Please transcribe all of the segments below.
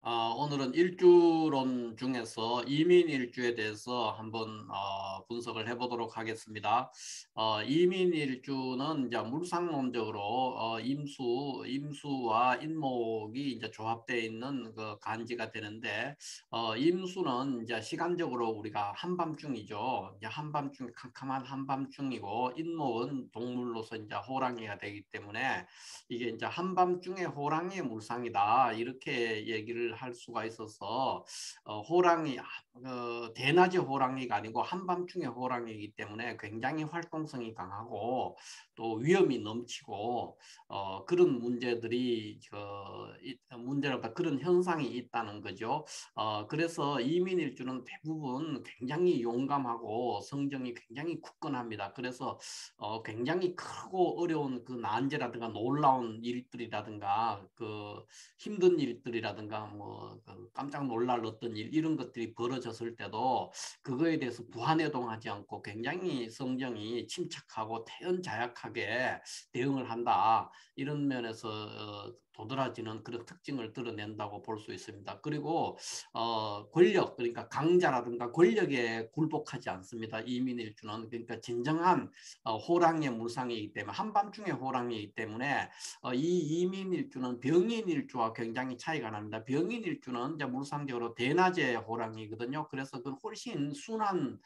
오늘은 일주론 중에서 이민 일주에 대해서 한번 분석을 해보도록 하겠습니다. 이민 일주는 이제 물상론적으로 임수와 인목이 이제 조합되어 있는 그 간지가 되는데, 임수는 이제 시간적으로 우리가 한밤중이죠. 이제 한밤중, 캄캄한 한밤중이고, 인목은 동물로서 이제 호랑이가 되기 때문에 이게 이제 한밤중에 호랑이의 물상이다 이렇게 얘기를 할 수가 있어서 호랑이 대낮의 호랑이가 아니고 한밤중의 호랑이이기 때문에 굉장히 활동성이 강하고 또 위험이 넘치고 그런 문제들이 문제랄까 그런 현상이 있다는 거죠. 그래서 이민일주는 대부분 굉장히 용감하고 성정이 굉장히 굳건합니다. 그래서 굉장히 크고 어려운 그 난제라든가 놀라운 일들이라든가 그 힘든 일들이라든가 뭐그 깜짝 놀랄 어떤 일 이런 것들이 벌어졌을 때도 그거에 대해서 부안해동하지 않고 굉장히 성정이 침착하고 태연자약하게 대응을 한다. 이런 면에서 도드라지는 그런 특징을 드러낸다고 볼 수 있습니다. 그리고 권력 그러니까 강자라든가 권력에 굴복하지 않습니다. 이민일주는 그러니까 진정한 호랑이의 물상이기 때문에 한밤중의 호랑이이기 때문에 이 이민일주는 병인일주와 굉장히 차이가 납니다. 병인일주는 이제 물상적으로 대낮의 호랑이거든요. 그래서 그 훨씬 순한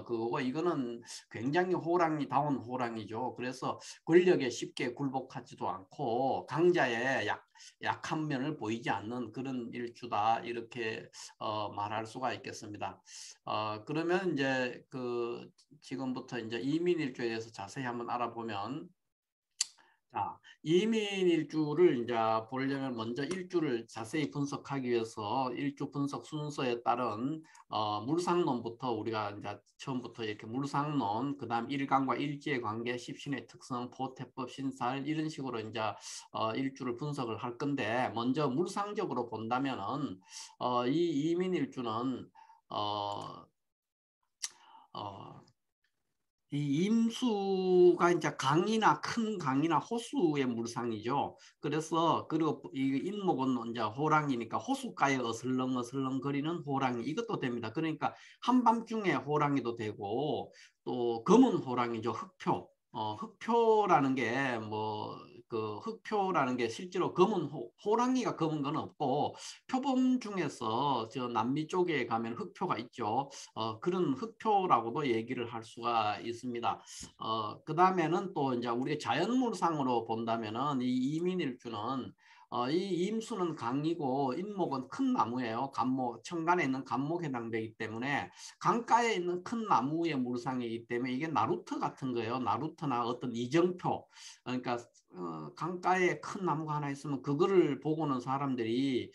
그거고 이거는 굉장히 호랑이다운 호랑이죠. 그래서 권력에 쉽게 굴복하지도 않고 강자의 약한 면을 보이지 않는 그런 일주다 이렇게 말할 수가 있겠습니다. 그러면 이제 그 지금부터 이제 이민일주에 대해서 자세히 한번 알아보면 자, 이민일주를 이제 보려면 먼저 일주를 자세히 분석하기 위해서 일주 분석 순서에 따른 물상론부터 우리가 이제 처음부터 이렇게 물상론, 그다음 일간과 일지의 관계, 십신의 특성, 보태법, 신살 이런 식으로 이제 일주를 분석을 할 건데 먼저 물상적으로 본다면은 이 이민일주는 어, 어, 이 임수가 이제 강이나 큰 강이나 호수의 물상이죠. 그래서 그리고 이 인목은 이제 호랑이니까 호숫가에 어슬렁어슬렁 거리는 호랑이 이것도 됩니다. 그러니까 한밤중에 호랑이도 되고 또 검은 호랑이죠. 흑표. 흑표라는 게 그 흑표라는 게 실제로 검은 호랑이가 검은 건 없고 표범 중에서 저 남미 쪽에 가면 흑표가 있죠. 그런 흑표라고도 얘기를 할 수가 있습니다. 그 다음에는 또 이제 우리 자연물상으로 본다면은 이 이민일주는 이 임수는 강이고 인목은 큰 나무예요. 간목, 천간에 있는 간목에 해당되기 때문에 강가에 있는 큰 나무의 물상이기 때문에 이게 나루터 같은 거예요. 나루터나 어떤 이정표. 그러니까 강가에 큰 나무가 하나 있으면 그거를 보고는 사람들이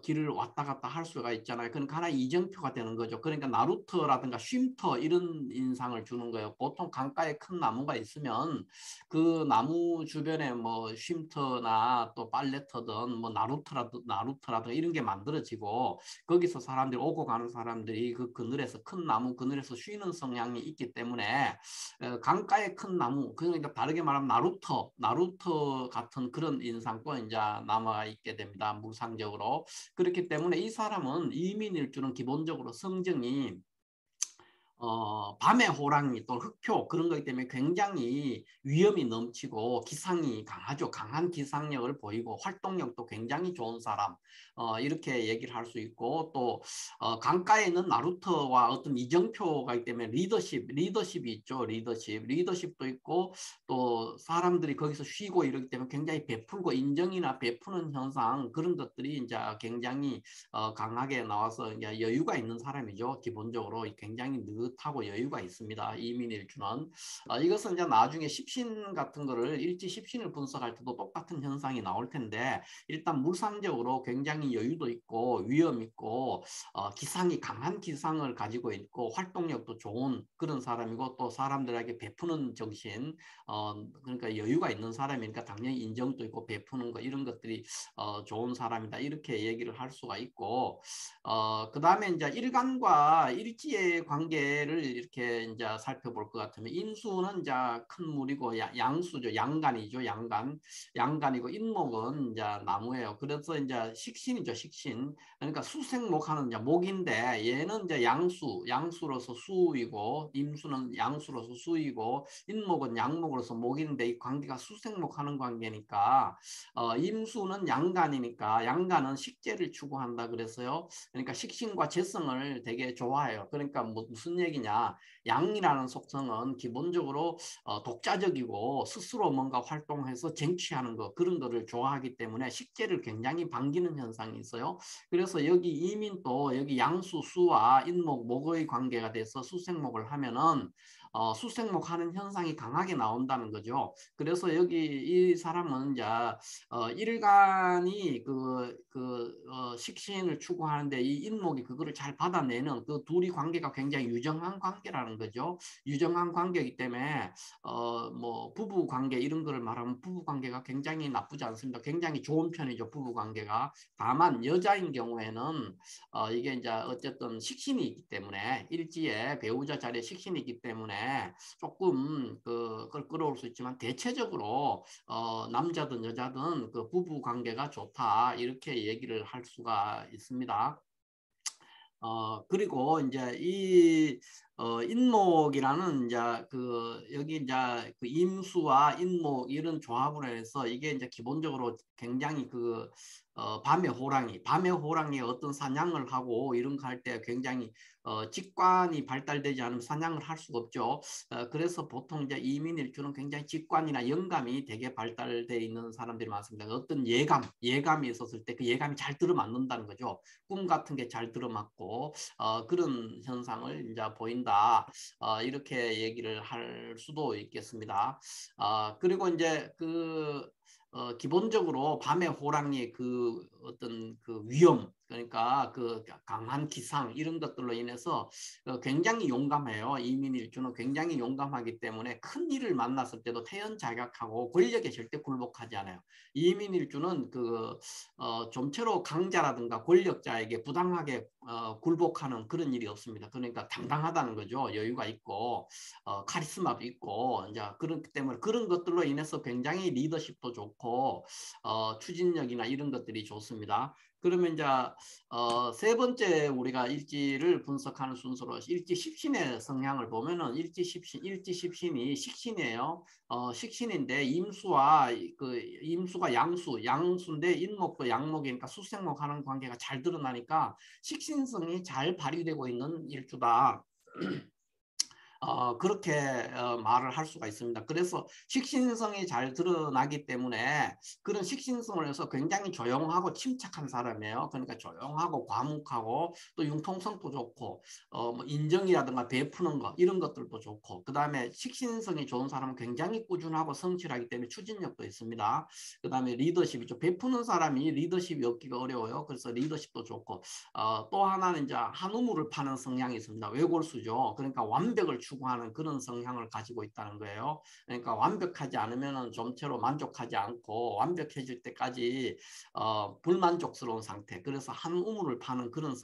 길을 왔다 갔다 할 수가 있잖아요. 그러니까 하나의 이정표가 되는 거죠. 그러니까 나루터라든가 쉼터 이런 인상을 주는 거예요. 보통 강가에 큰 나무가 있으면 그 나무 주변에 뭐 쉼터나 또 빨래터든 뭐 나루터라든 이런 게 만들어지고 거기서 사람들이 오고 가는 사람들이 그 그늘에서 큰 나무 그늘에서 쉬는 성향이 있기 때문에 강가에 큰 나무 그러니까 다르게 말하면 나루터 같은 그런 인상도 이제 남아 있게 됩니다. 물상적으로. 그렇기 때문에 이 사람은 이민일주는 기본적으로 성정이 밤의 호랑이 또 흑표 그런 거기 때문에 굉장히 위험이 넘치고 기상이 강하죠. 강한 기상력을 보이고 활동력도 굉장히 좋은 사람 이렇게 얘기를 할 수 있고 또 강가에 있는 나루터와 어떤 이정표가 있기 때문에 리더십이 있죠. 리더십도 있고 또 사람들이 거기서 쉬고 이러기 때문에 굉장히 베풀고 인정이나 베푸는 현상 그런 것들이 이제 굉장히 강하게 나와서 이제 여유가 있는 사람이죠. 기본적으로 굉장히 느긋하고 여유가 있습니다. 이민일주는 이것은 이제 나중에 십신 같은 거를 일지 십신을 분석할 때도 똑같은 현상이 나올 텐데 일단 물상적으로 굉장히 여유도 있고 위험 있고 기상이 강한 기상을 가지고 있고 활동력도 좋은 그런 사람이고 또 사람들에게 베푸는 정신 그러니까 여유가 있는 사람이니까 당연히 인정도 있고 베푸는 거 이런 것들이 좋은 사람이다 이렇게 얘기를 할 수가 있고 그 다음에 이제 일간과 일지의 관계 관계를 이렇게 이제 살펴볼 것 같으면 인수는 이제 큰 물이고 양수죠. 양간이죠. 양간이고 인목은 이제 나무예요. 그래서 이제 식신이죠. 식신. 그러니까 수생목하는 이제 목인데 얘는 이제 양수로서 수이고 임수는 양수로서 수이고 인목은 양목으로서 목인데 이 관계가 수생목하는 관계니까 임수는 양간이니까 양간은 식재를 추구한다 그래서요. 그러니까 식신과 재성을 되게 좋아해요. 그러니까 무슨 얘기냐? 양이라는 속성은 기본적으로 독자적이고 스스로 뭔가 활동해서 쟁취하는 거 그런 거를 좋아하기 때문에 식재를 굉장히 반기는 현상이 있어요. 그래서 여기 이민도 여기 양수 수와 인목 목의 관계가 돼서 수생목을 하면은 수생목 하는 현상이 강하게 나온다는 거죠. 그래서 여기 이 사람은 이제 일간이 식신을 추구하는데 이 인목이 그거를 잘 받아내는 그 둘이 관계가 굉장히 유정한 관계라는 거죠. 유정한 관계이기 때문에 뭐 부부 관계 이런 거를 말하면 부부 관계가 굉장히 나쁘지 않습니다. 굉장히 좋은 편이죠. 부부 관계가. 다만 여자인 경우에는 이게 이제 어쨌든 식신이 있기 때문에 일지에 배우자 자리에 식신이 있기 때문에 조금 그걸 끌어올 수 있지만 대체적으로 남자든 여자든 그 부부 관계가 좋다 이렇게 얘기를 할 수가 있습니다. 그리고 이제 이 인목이라는 이제 여기 이제 그 임수와 인목 이런 조합으로 해서 이게 이제 기본적으로 굉장히 밤의 호랑이 어떤 사냥을 하고 이런 거 할 때 굉장히 직관이 발달되지 않으면 사냥을 할 수가 없죠. 그래서 보통 이제 이민일주는 굉장히 직관이나 영감이 되게 발달되어 있는 사람들이 많습니다. 어떤 예감이 있었을 때 그 예감이 잘 들어맞는다는 거죠. 꿈 같은 게 잘 들어맞고 그런 현상을 이제 보인다. 이렇게 얘기를 할 수도 있겠습니다. 그리고 이제 기본적으로 밤의 호랑이의 어떤 위험, 그러니까 강한 기상 이런 것들로 인해서 굉장히 용감해요. 이민일주는 굉장히 용감하기 때문에 큰 일을 만났을 때도 태연자격하고 권력에 절대 굴복하지 않아요. 이민일주는 좀처럼 강자라든가 권력자에게 부당하게 굴복하는 그런 일이 없습니다. 그러니까 당당하다는 거죠. 여유가 있고 카리스마도 있고 이제 그렇기 때문에 그런 것들로 인해서 굉장히 리더십도 좋고 추진력이나 이런 것들이 좋습니다. 그러면 이제 세 번째 우리가 일지를 분석하는 순서로 일지 십신의 성향을 보면은 일지 십신이 식신이에요. 식신인데 임수가 양수인데 인목도 양목이니까 수생목 하는 관계가 잘 드러나니까 식신성이 잘 발휘되고 있는 일주다. 그렇게 말을 할 수가 있습니다. 그래서 식신성이 잘 드러나기 때문에 그런 식신성을 해서 굉장히 조용하고 침착한 사람이에요. 그러니까 조용하고 과묵하고 또 융통성도 좋고 뭐 인정이라든가 베푸는 거 이런 것들도 좋고 그 다음에 식신성이 좋은 사람은 굉장히 꾸준하고 성실하기 때문에 추진력도 있습니다. 그 다음에 리더십이죠. 베푸는 사람이 리더십이 얻기가 어려워요. 그래서 리더십도 좋고 또 하나는 이제 한 우물을 파는 성향이 있습니다. 외골수죠. 그러니까 완벽을 추구하는 그런 성향을 가지고 있다는 거예요. 그러니까 완벽하지 않으면 좀처럼 만족하지 않고 완벽해질 때까지 불만족스러운 상태. 그래서 한 우물을 파는 그런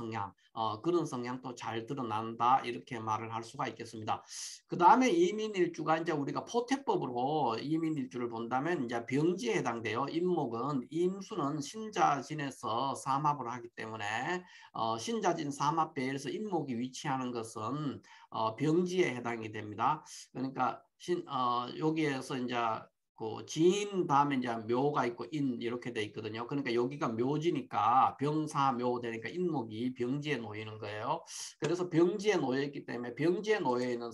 성향도 잘 드러난다 이렇게 말을 할 수가 있겠습니다. 그 다음에 이민일주가 이제 우리가 포태법으로 이민일주를 본다면 이제 병지에 해당돼요. 임목은 임수는 신자진에서 삼합을 하기 때문에 신자진 삼합배에서 인목이 위치하는 것은 병지에 해당이 됩니다. 그러니까 여기에서 이제 진 다음에 이제 묘가 있고 인 이렇게 돼 있거든요. 그러니까 여기가 묘지니까 병사묘 되니까 인목이 병지에 놓이는 거예요. 그래서 병지에 놓여 있기 때문에 병지에 놓여 있는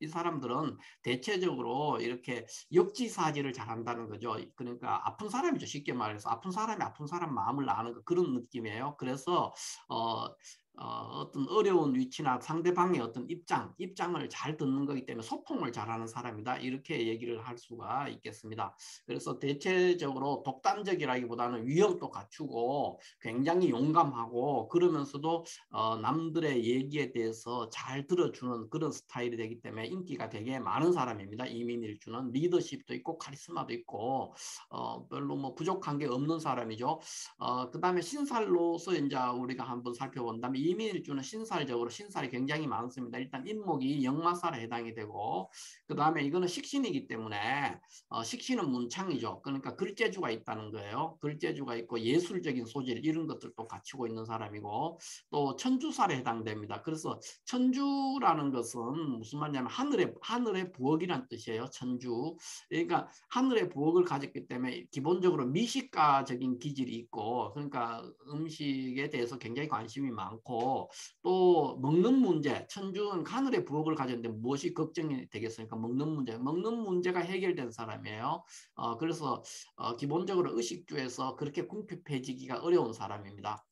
이 사람들은 대체적으로 이렇게 역지사지를 잘한다는 거죠. 그러니까 아픈 사람이죠. 쉽게 말해서 아픈 사람이 아픈 사람 마음을 아는 그런 느낌이에요. 그래서 어떤 어려운 위치나 상대방의 어떤 입장을 잘 듣는 거기 때문에 소통을 잘하는 사람이다. 이렇게 얘기를 할 수가 있겠습니다. 그래서 대체적으로 독단적이라기보다는 위험도 갖추고 굉장히 용감하고 그러면서도 남들의 얘기에 대해서 잘 들어주는 그런 스타일이 되기 때문에 인기가 되게 많은 사람입니다. 이민일주는 리더십도 있고 카리스마도 있고 별로 뭐 부족한 게 없는 사람이죠. 그 다음에 신살로서 이제 우리가 한번 살펴본다면 이민일주는 신살적으로 신살이 굉장히 많습니다. 일단 인목이 역마살에 해당이 되고 그 다음에 이거는 식신이기 때문에 식신은 문창이죠. 그러니까 글재주가 있다는 거예요. 글재주가 있고 예술적인 소질 이런 것들도 갖추고 있는 사람이고 또 천주살에 해당됩니다. 그래서 천주라는 것은 무슨 말이냐면 하늘의 부엌이란 뜻이에요. 천주. 그러니까 하늘의 부엌을 가졌기 때문에 기본적으로 미식가적인 기질이 있고 그러니까 음식에 대해서 굉장히 관심이 많고 또 먹는 문제, 천주는 하늘의 부엌을 가졌는데 무엇이 걱정이 되겠습니까? 먹는 문제가 해결된 사람이에요. 그래서 기본적으로 의식주에서 그렇게 궁핍해지기가 어려운 사람입니다.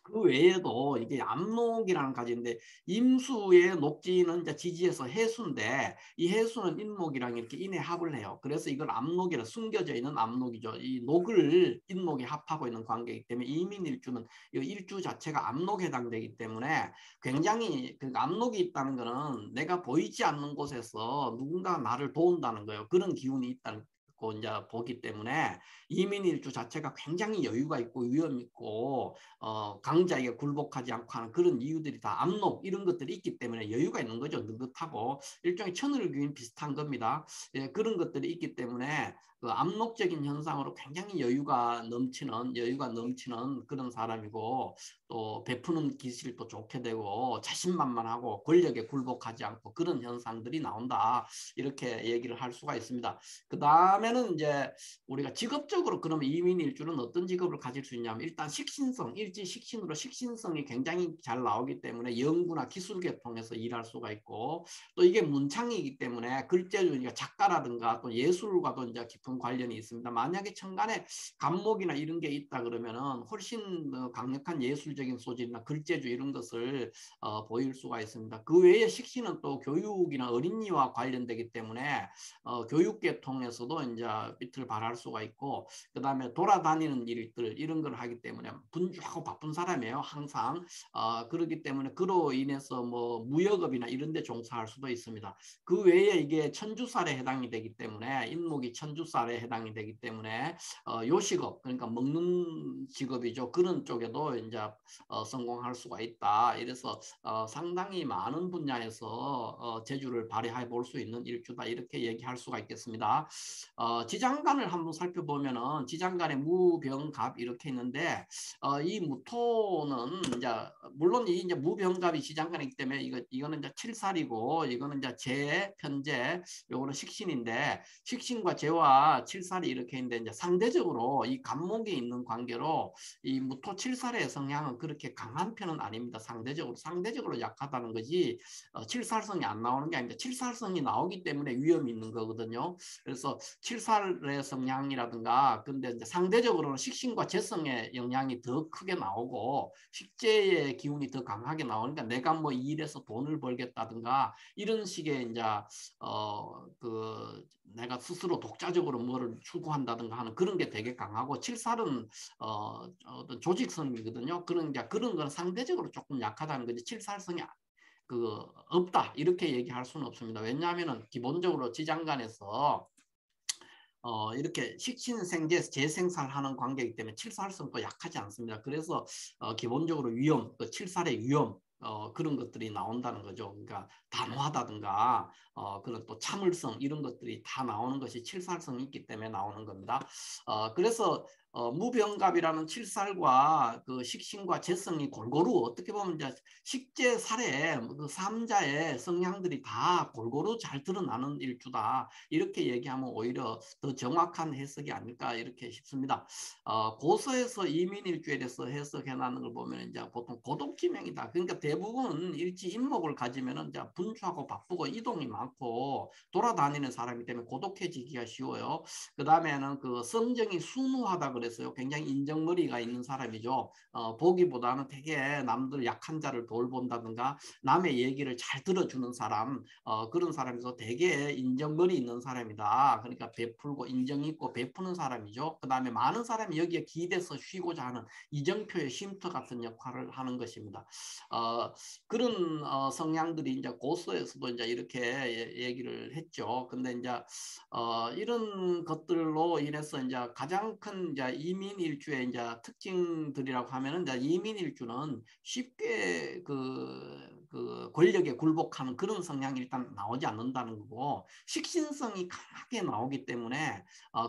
그 외에도 이게 압록이라는 가지인데 임수의 녹지는 이제 지지에서 해수인데 이 해수는 인목이랑 이렇게 인해 합을 해요. 그래서 이걸 압록이라 숨겨져 있는 압록이죠. 이 녹을 인목이 합하고 있는 관계이기 때문에 이민일주는 이 일주 자체가 압록에 해당되기 때문에 굉장히 그 압록이 있다는 거는 내가 보이지 않는 곳에서 누군가 나를 도운다는 거예요. 그런 기운이 있다는 고 이제 보기 때문에 이민일주 자체가 굉장히 여유가 있고 위험 있고 강자에게 굴복하지 않고 하는 그런 이유들이 다 압록 이런 것들이 있기 때문에 여유가 있는 거죠. 느긋하고 일종의 천을귀인 비슷한 겁니다. 예, 그런 것들이 있기 때문에 그 압록적인 현상으로 굉장히 여유가 넘치는 그런 사람이고 또 베푸는 기질도 좋게 되고 자신만만하고 권력에 굴복하지 않고 그런 현상들이 나온다. 이렇게 얘기를 할 수가 있습니다. 그 다음에는 이제 우리가 직업적으로 그러면 이민일주는 어떤 직업을 가질 수 있냐면 일단 식신성, 일지식신으로 식신성이 굉장히 잘 나오기 때문에 연구나 기술계통에서 일할 수가 있고 또 이게 문창이기 때문에 글재주니까 작가라든가 또 예술과도 이제 깊은 관련이 있습니다. 만약에 천간에 간목이나 이런 게 있다 그러면은 훨씬 강력한 예술적인 소질이나 글재주 이런 것을 보일 수가 있습니다. 그 외에 식신은 또 교육이나 어린이와 관련되기 때문에 교육계통에서도 이제 밑을 발할 수가 있고 그 다음에 돌아다니는 일들 이런 걸 하기 때문에 분주하고 바쁜 사람이에요. 항상 그렇기 때문에 그로 인해서 뭐 무역업이나 이런 데 종사할 수도 있습니다. 그 외에 이게 천주살에 해당이 되기 때문에 인목이 천주살에 해당이 되기 때문에 요식업 그러니까 먹는 직업이죠. 그런 쪽에도 이제 성공할 수가 있다. 이래서 상당히 많은 분야에서 재주를 발휘해 볼 수 있는 일주다 이렇게 얘기할 수가 있겠습니다. 지장간을 한번 살펴보면은 지장간에 무병갑 이렇게 있는데 이 무토는 이제 물론 이 이제 무병갑이 지장간이기 때문에 이거는 이제 칠살이고 이거는 이제 재, 편재, 요거는 식신인데 식신과 재와 칠살이 이렇게 있는데 이제 상대적으로 이 간목에 있는 관계로 이 무토 칠살의 성향은 그렇게 강한 편은 아닙니다. 상대적으로 약하다는 거지 칠살성이 안 나오는 게 아닙니다. 칠살성이 나오기 때문에 위험이 있는 거거든요. 그래서 칠살의 성향이라든가 근데 이제 상대적으로는 식신과 재성의 영향이 더 크게 나오고 식재의 기운이 더 강하게 나오니까 내가 뭐 일해서 돈을 벌겠다든가 이런 식의 이제 그 내가 스스로 독자적으로 뭐를 추구한다든가 하는 그런 게 되게 강하고 칠살은 어떤 조직성이거든요. 그런 건 상대적으로 조금 약하다는 거지 칠살성이 없다 이렇게 얘기할 수는 없습니다. 왜냐하면은 기본적으로 지장간에서 이렇게 식신생재 재생살하는 관계이기 때문에 칠살성도 약하지 않습니다. 그래서 기본적으로 그 칠살의 위험 그런 것들이 나온다는 거죠. 그러니까 단호하다든가 그런 또 참을성 이런 것들이 다 나오는 것이 칠살성이 있기 때문에 나오는 겁니다. 그래서 무병갑이라는 칠살과 그 식신과 재성이 골고루 어떻게 보면 이제 식재살의 그 삼자의 성향들이 다 골고루 잘 드러나는 일주다. 이렇게 얘기하면 오히려 더 정확한 해석이 아닐까 이렇게 싶습니다. 고서에서 이민일주에 대해서 해석해놨는 걸 보면 이제 보통 고독지명이다. 그러니까 대부분 일지 인목을 가지면은 이제 분주하고 바쁘고 이동이 많고 돌아다니는 사람이기 때문에 고독해지기가 쉬워요. 그 다음에는 그 성정이 순우하다 그랬어요. 굉장히 인정머리가 있는 사람이죠. 보기보다는 되게 남들 약한 자를 돌본다든가 남의 얘기를 잘 들어주는 사람 그런 사람에서 되게 인정머리 있는 사람이다. 그러니까 베풀고 인정 있고 베푸는 사람이죠. 그 다음에 많은 사람이 여기에 기대서 쉬고자 하는 이정표의 쉼터 같은 역할을 하는 것입니다. 그런 성향들이 이제 고서에서도 이제 이렇게 얘기를 했죠. 근데 이제 이런 것들로 인해서 이제 가장 큰 이제 이민일주의 이제 특징들이라고 하면은 이제 이민일주는 쉽게 그 권력에 굴복하는 그런 성향이 일단 나오지 않는다는 거고 식신성이 강하게 나오기 때문에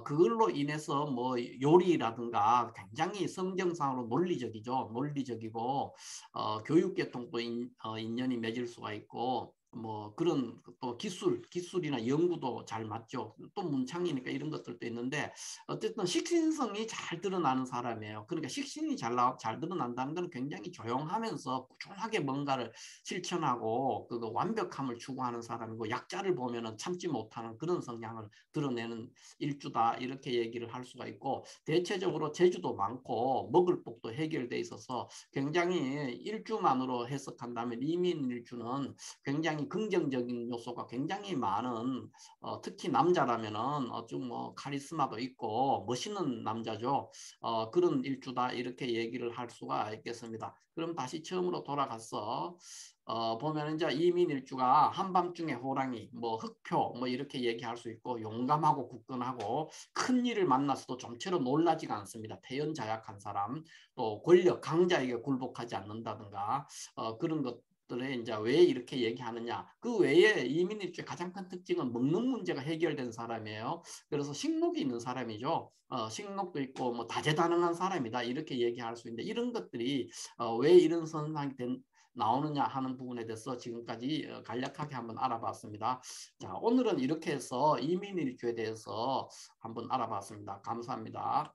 그걸로 인해서 뭐 요리라든가 굉장히 성정상으로 논리적이죠. 논리적이고 교육계통도 인연이 맺을 수가 있고 뭐 그런 또 기술이나 연구도 잘 맞죠. 또 문창이니까 이런 것들도 있는데 어쨌든 식신성이 잘 드러나는 사람이에요. 그러니까 식신이 잘 드러난다는 건 굉장히 조용하면서 꾸준하게 뭔가를 실천하고 그 완벽함을 추구하는 사람이고 약자를 보면은 참지 못하는 그런 성향을 드러내는 일주다 이렇게 얘기를 할 수가 있고 대체적으로 재주도 많고 먹을 복도 해결돼 있어서 굉장히 일주만으로 해석한다면 이민일주는 굉장히 긍정적인 요소가 굉장히 많은 특히 남자라면은 좀 뭐 카리스마도 있고 멋있는 남자죠. 그런 일주다 이렇게 얘기를 할 수가 있겠습니다. 그럼 다시 처음으로 돌아가서 보면 이제 이민일주가 한밤중에 호랑이, 뭐 흑표, 뭐 이렇게 얘기할 수 있고 용감하고 굳건하고 큰 일을 만났어도 좀처럼 놀라지가 않습니다. 태연자약한 사람, 또 권력 강자에게 굴복하지 않는다든가 그런 것. 들에 이제 왜 이렇게 얘기하느냐? 그 외에 이민일주의 가장 큰 특징은 먹는 문제가 해결된 사람이에요. 그래서 식목이 있는 사람이죠. 식목도 있고 뭐 다재다능한 사람이다 이렇게 얘기할 수 있는데 이런 것들이 왜 이런 선상이 나오느냐 하는 부분에 대해서 지금까지 간략하게 한번 알아봤습니다. 자, 오늘은 이렇게 해서 이민일주에 대해서 한번 알아봤습니다. 감사합니다.